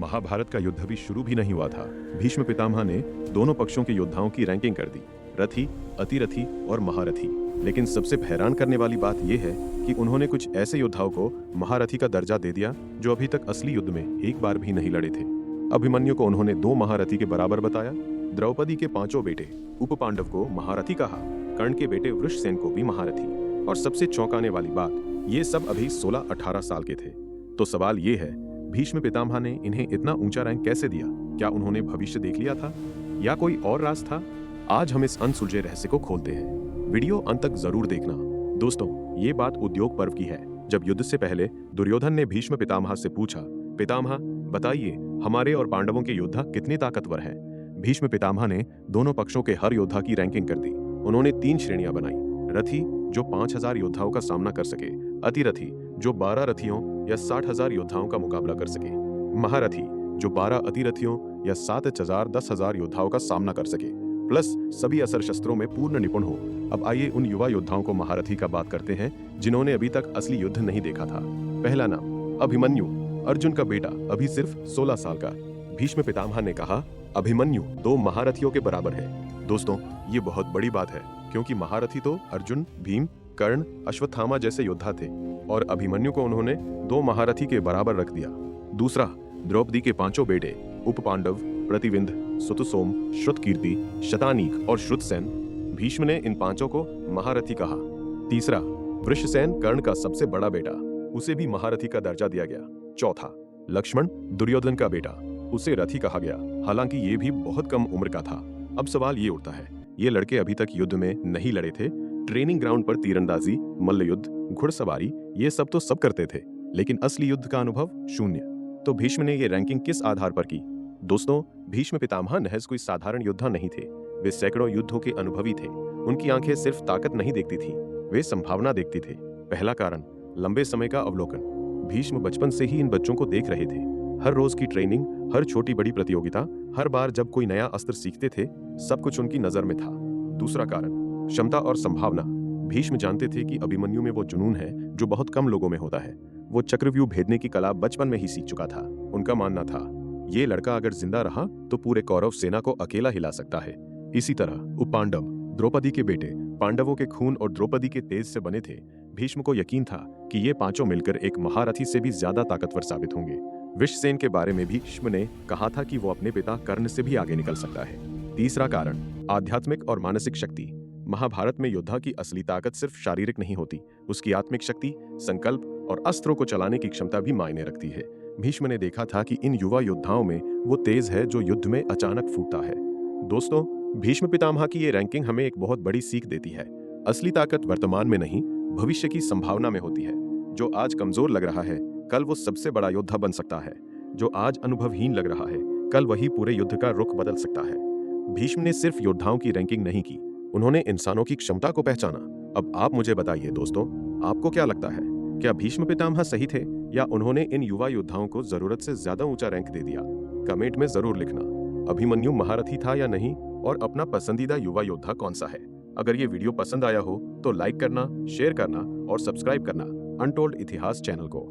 महाभारत का युद्ध अभी शुरू भी नहीं हुआ था। भीष्म पितामह ने दोनों पक्षों के योद्धाओं की रैंकिंग कर दी, रथी, अतिरथी और महारथी। लेकिन सबसे हैरान करने वाली बात यह है कि उन्होंने कुछ ऐसे योद्धाओं को महारथी का दर्जा दे दिया जो अभी तक असली युद्ध में एक बार भी नहीं लड़े थे। अभिमन्यु को उन्होंने 2 महारथी के बराबर बताया, द्रौपदी के 5 बेटे उप पांडव को महारथी कहा, कर्ण के बेटे वृषसेन को भी महारथी, और सबसे चौंकाने वाली बात, ये सब अभी 16-18 साल के थे। तो सवाल ये है, भीष्म पितामह ने इन्हें इतना ऊंचा रैंक कैसे दिया? क्या उन्होंने भविष्य देख लिया था या कोई और राज था? आज हम इस अनसुलझे रहस्य को खोलते हैं। वीडियो अंत तक जरूर देखना। दोस्तों, ये बात उद्योग पर्व की है, जब युद्ध से पहले दुर्योधन ने भीष्म पितामह से पूछा, पितामह बताइए, हमारे और पांडवों के योद्धा कितने ताकतवर हैं? भीष्म पितामह ने दोनों पक्षों के हर योद्धा की रैंकिंग कर दी। उन्होंने 3 श्रेणियां बनाई, रथी जो 5000 योद्धाओं का सामना कर सके, अतिरथी जो 12 रथियों या 60,000 योद्धाओं का मुकाबला कर सके, महारथी जो 12 अतिरथियों या 7,000-10,000 योद्धाओं का सामना कर सके, प्लस सभी अस्त्र शस्त्रों में पूर्ण निपुण हो। अब आइए उन युवा योद्धाओं को महारथी का बात करते हैं जिन्होंने अभी तक असली युद्ध नहीं देखा था। पहला नाम अभिमन्यु, अर्जुन का बेटा, अभी सिर्फ 16 साल का। भीष्म पितामह ने कहा, अभिमन्यु 2 महारथियों के बराबर है। दोस्तों, ये बहुत बड़ी बात है, क्योंकि महारथी तो अर्जुन, भीम, कर्ण, अश्वत्थामा जैसे योद्धा थे, और अभिमन्यु को उन्होंने 2 महारथी के बराबर रख दिया। दूसरा, द्रौपदी के 5 बेटे उप पांडव, प्रतिविंध, सुतसोम, श्रुतकीर्ति, शतानीक और श्रुतसेन। भीष्म ने इन 5 को महारथी कहा। तीसरा, वृषसेन, कर्ण का सबसे बड़ा बेटा, उसे भी महारथी का दर्जा दिया गया। चौथा, लक्ष्मण, दुर्योधन का बेटा, उसे रथी कहा गया, हालांकि ये भी बहुत कम उम्र का था। अब सवाल ये उठता है, ये लड़के अभी तक युद्ध में नहीं लड़े थे, ट्रेनिंग ग्राउंड पर तीरंदाजी, मल्लयुद्ध, घुड़सवारी, ये सब तो सब करते थे, लेकिन असली युद्ध का अनुभव शून्य। तो भीष्म ने ये रैंकिंग किस आधार पर की? दोस्तों, भीष्म पितामह महज कोई साधारण योद्धा नहीं थे, वे सैकड़ों युद्धों के अनुभवी थे। उनकी आंखें सिर्फ ताकत नहीं देखती थी, वे संभावना देखती थे। पहला कारण, लंबे समय का अवलोकन। भीष्म बचपन से ही इन बच्चों को देख रहे थे। हर रोज की ट्रेनिंग, हर छोटी बड़ी प्रतियोगिता, हर बार जब कोई नया अस्त्र सीखते थे, सब कुछ उनकी नजर में था। दूसरा कारण, क्षमता और संभावना। भीष्म जानते थे कि अभिमन्यु में वो जुनून है जो बहुत कम लोगों में होता है। वो चक्रव्यूह भेदने की कला बचपन में ही सीख चुका था। उनका मानना था, ये लड़का अगर जिंदा रहा तो पूरे कौरव सेना को अकेला हिला सकता है। इसी तरह उपपांडव, द्रौपदी के बेटे, पांडवों के खून और द्रौपदी के तेज से बने थे। भीष्म को यकीन था कि ये 5 मिलकर एक महारथी से भी ज्यादा ताकतवर साबित होंगे। वृषसेन के बारे में भी भीष्म ने कहा था कि वो अपने पिता कर्ण से भी आगे निकल सकता है। तीसरा कारण, आध्यात्मिक और मानसिक शक्ति। महाभारत में योद्धा की असली ताकत सिर्फ शारीरिक नहीं होती, उसकी आत्मिक शक्ति, संकल्प और अस्त्रों को चलाने की क्षमता भी मायने रखती है। भीष्म ने देखा था कि इन युवा योद्धाओं में वो तेज है जो युद्ध में अचानक फूटता है। दोस्तों, भीष्म पितामह की ये रैंकिंग हमें एक बहुत बड़ी सीख देती है। असली ताकत वर्तमान में नहीं, भविष्य की संभावना में होती है। जो आज कमजोर लग रहा है, कल वो सबसे बड़ा योद्धा बन सकता है। जो आज अनुभवहीन लग रहा है, कल वही पूरे युद्ध का रुख बदल सकता है। भीष्म ने सिर्फ योद्धाओं की रैंकिंग नहीं की, उन्होंने इंसानों की क्षमता को पहचाना। अब आप मुझे बताइए दोस्तों, आपको क्या लगता है, क्या भीष्म पितामह सही थे या उन्होंने इन युवा योद्धाओं को जरूरत से ज्यादा ऊंचा रैंक दे दिया? कमेंट में जरूर लिखना, अभिमन्यु महारथी था या नहीं, और अपना पसंदीदा युवा योद्धा कौन सा है। अगर ये वीडियो पसंद आया हो तो लाइक करना, शेयर करना और सब्सक्राइब करना अनटोल्ड इतिहास चैनल को।